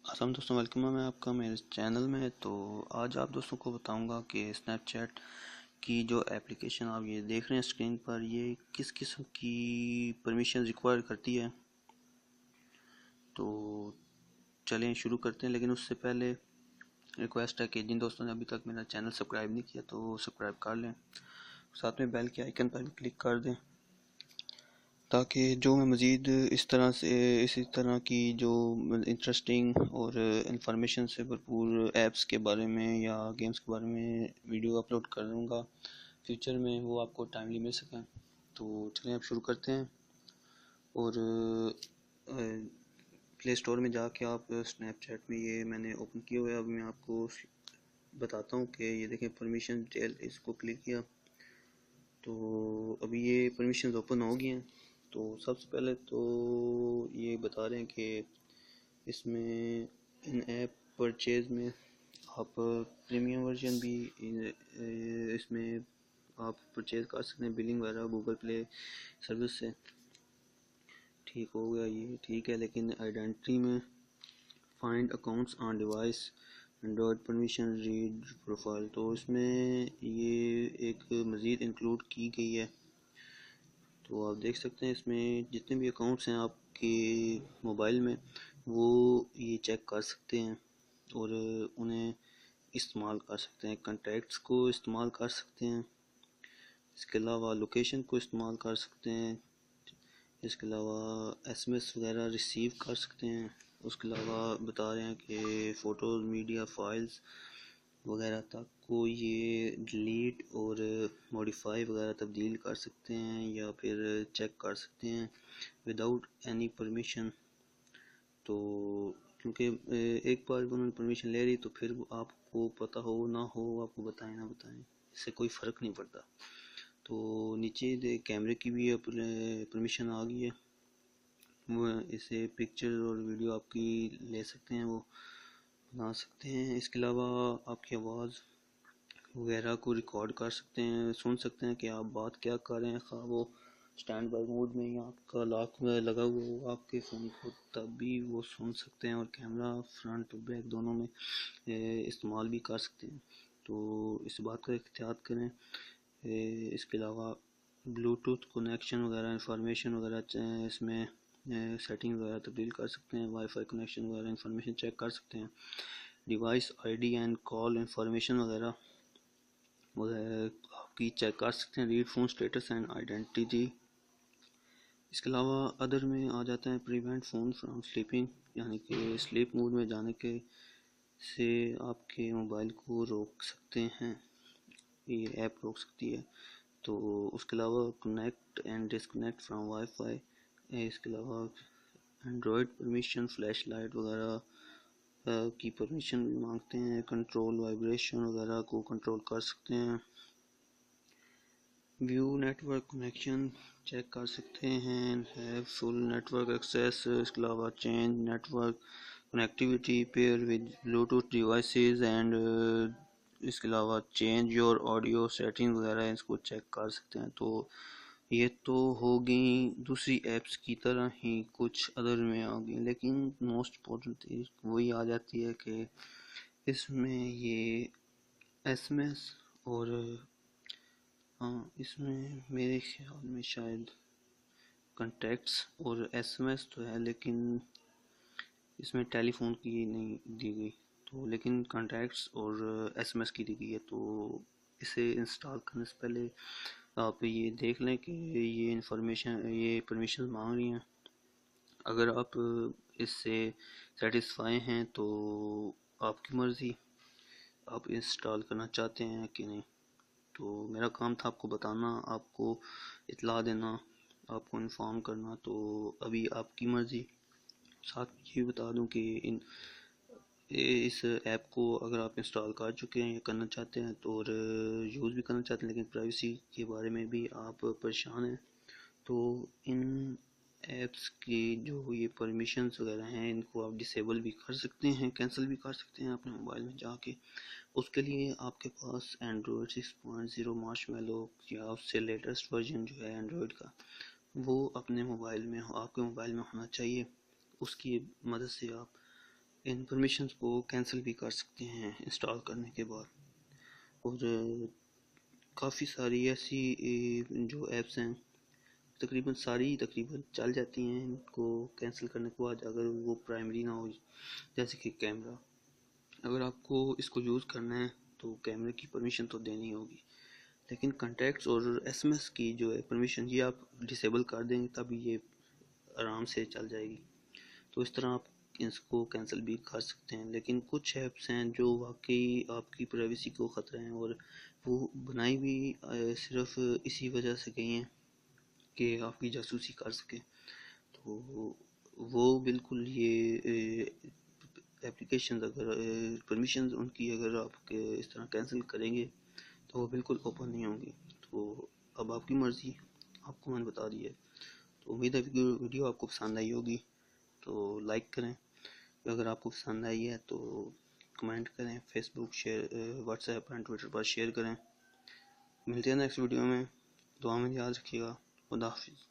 السلام دوستوں، ویلکم ہے میں آپ کا میرے چینل میں۔ تو آج آپ دوستوں کو بتاؤں گا کہ اسنیپ چیٹ کی جو ایپلیکیشن آپ یہ دیکھ رہے ہیں اسکرین پر، یہ کس قسم کی پرمیشن ریکوائر کرتی ہے۔ تو چلیں شروع کرتے ہیں، لیکن اس سے پہلے ریکویسٹ ہے کہ جن دوستوں نے ابھی تک میرا چینل سبسکرائب نہیں کیا تو سبسکرائب کر لیں، ساتھ میں بیل کے آئیکن پر بھی کلک کر دیں تاکہ جو میں مزید اسی طرح کی جو انٹرسٹنگ اور انفارمیشن سے بھرپور ایپس کے بارے میں یا گیمز کے بارے میں ویڈیو اپلوڈ کروں گا فیوچر میں، وہ آپ کو ٹائملی مل سکیں۔ تو چلیں اب شروع کرتے ہیں، اور پلے اسٹور میں جا کے آپ اسنیپ چیٹ میں یہ میں نے اوپن کیا ہوا ہے۔ اب میں آپ کو بتاتا ہوں کہ یہ دیکھیں پرمیشن ڈیٹیل، اس کو کلک کیا تو ابھی یہ پرمیشنز اوپن ہو گئی ہیں۔ تو سب سے پہلے تو یہ بتا رہے ہیں کہ اس میں ان ایپ پرچیز میں آپ پریمیم ورژن بھی اس میں آپ پرچیز کر سکتے ہیں، بلنگ وغیرہ گوگل پلے سروس سے۔ ٹھیک ہو گیا، یہ ٹھیک ہے، لیکن آئیڈینٹی میں find accounts on device android permission read profile, تو اس میں یہ ایک مزید انکلوڈ کی گئی ہے۔ تو آپ دیکھ سکتے ہیں اس میں جتنے بھی اکاؤنٹس ہیں آپ کے موبائل میں، وہ یہ چیک کر سکتے ہیں اور انہیں استعمال کر سکتے ہیں۔ کنٹیکٹس کو استعمال کر سکتے ہیں، اس کے علاوہ لوکیشن کو استعمال کر سکتے ہیں، اس کے علاوہ ایس ایم ایس وغیرہ ریسیو کر سکتے ہیں۔ اس کے علاوہ بتا رہے ہیں کہ فوٹوز، میڈیا فائلز وغیرہ تک کو یہ ڈیلیٹ اور موڈیفائی وغیرہ تبدیل کر سکتے ہیں یا پھر چیک کر سکتے ہیں وداؤٹ اینی پرمیشن۔ تو کیونکہ ایک بار انہوں نے پرمیشن لے لی تو پھر آپ کو پتہ ہو نہ ہو، آپ کو بتائیں نہ بتائیں، اس سے کوئی فرق نہیں پڑتا۔ تو نیچے کیمرے کی بھی پرمیشن آ گئی ہے، وہ اسے پکچر اور ویڈیو آپ کی لے سکتے ہیں، وہ بنا سکتے ہیں۔ اس کے علاوہ آپ کی آواز وغیرہ کو ریکارڈ کر سکتے ہیں، سن سکتے ہیں کہ آپ بات کیا کر رہے ہیں، خواہ وہ اسٹینڈ بائی موڈ میں یا آپ کا لاک میں لگا ہوا ہو آپ کے فون کو، تب بھی وہ سن سکتے ہیں، اور کیمرہ فرنٹ اور بیک دونوں میں استعمال بھی کر سکتے ہیں۔ تو اس بات کا احتیاط کریں۔ اس کے علاوہ بلوٹوتھ کنیکشن وغیرہ انفارمیشن وغیرہ اس میں سیٹنگ وغیرہ تبدیل کر سکتے ہیں، وائی فائی کنیکشن وغیرہ انفارمیشن چیک کر سکتے ہیں، device I D and call information وغیرہ آپ کی چیک کر سکتے ہیں، read phone status and identity. اس کے علاوہ ادر میں آ جاتا ہے پریونٹ فون فرام سلیپنگ، یعنی کہ سلیپ موڈ میں جانے کے سے آپ کے موبائل کو روک سکتے ہیں، یہ ایپ روک سکتی ہے۔ تو اس کے علاوہ connect and disconnect from Wi-Fi, اس کے علاوہ اینڈرائڈ پرمیشن فلیش لائٹ وغیرہ کی پرمیشن بھی مانگتے ہیں، کنٹرول وائبریشن وغیرہ کو کنٹرول کر سکتے ہیں، view network connection check کر سکتے ہیں، have full network access. اس کے علاوہ change network connectivity pair with Bluetooth devices and, اس کے علاوہ چینج یور آڈیو سیٹنگ وغیرہ اس کو چیک کر سکتے ہیں۔ تو یہ تو ہو گئی دوسری ایپس کی طرح ہی کچھ ادر میں آ گئی، لیکن موسٹ امپورٹنٹ وہی آ جاتی ہے کہ اس میں یہ ایس ایم ایس اور اس میں میرے خیال میں شاید کنٹیکٹس اور ایس ایم ایس تو ہے، لیکن اس میں ٹیلی فون کی نہیں دی گئی، تو لیکن کنٹیکٹس اور ایس ایم ایس کی دی گئی ہے۔ تو اسے انسٹال کرنے سے پہلے آپ یہ دیکھ لیں کہ یہ انفارمیشن، یہ پرمیشن مانگ رہی ہیں۔ اگر آپ اس سے سیٹسفائی ہیں تو آپ کی مرضی، آپ انسٹال کرنا چاہتے ہیں کہ نہیں۔ تو میرا کام تھا آپ کو بتانا، آپ کو اطلاع دینا، آپ کو انفارم کرنا، تو ابھی آپ کی مرضی۔ ساتھ یہ بتا دوں کہ اس ایپ کو اگر آپ انسٹال کر چکے ہیں یا کرنا چاہتے ہیں تو اور یوز بھی کرنا چاہتے ہیں، لیکن پرائیویسی کے بارے میں بھی آپ پریشان ہیں، تو ان ایپس کی جو یہ پرمیشنز وغیرہ ہیں ان کو آپ ڈسیبل بھی کر سکتے ہیں، کینسل بھی کر سکتے ہیں اپنے موبائل میں جا کے۔ اس کے لیے آپ کے پاس اینڈرائڈ 6.0 مارش میلو یا اس سے لیٹسٹ ورژن جو ہے اینڈرائڈ کا، وہ اپنے موبائل میں آپ کے موبائل میں ہونا چاہیے۔ اس کی مدد سے آپ ان پرمیشنز کو کینسل بھی کر سکتے ہیں انسٹال کرنے کے بعد. اور کافی ساری ایسی جو ایپس ہیں تقریباً چل جاتی ہیں ان کو کینسل کرنے کے بعد اگر وہ پرائمری نہ ہو، جیسے کہ کیمرہ. اگر آپ کو اس کو یوز کرنا ہے تو کیمرے کی پرمیشن تو دینی ہوگی، لیکن کنٹیکٹس اور ایس ایم ایس کی جو ہے پرمیشن یہ آپ ڈسیبل کر دیں گے تب یہ آرام سے چل جائے گی. تو اس طرح آپ اس کو کینسل بھی کر سکتے ہیں. لیکن کچھ ایپس ہیں جو واقعی آپ کی پرائیویسی کو خطرہ ہیں اور وہ بنائی بھی صرف اسی وجہ سے گئی ہیں کہ آپ کی جاسوسی کر سکیں. تو وہ بالکل یہ اپلیکیشنز اگر پرمیشنز ان کی اگر آپ اس طرح کینسل کریں گے تو وہ بالکل اوپن نہیں ہوں گی. تو اب آپ کی مرضی، آپ کو میں نے بتا دیا ہے. تو امید ہے کہ ویڈیو آپ کو پسند آئی ہوگی، تو لائک کریں. اگر آپ کو پسند آئی ہے تو کمنٹ کریں، Facebook share, WhatsApp and Twitter پر شیئر کریں. ملتے ہیں نیکسٹ ویڈیو میں. دعا میں یاد رکھیے گا. خدا حافظ.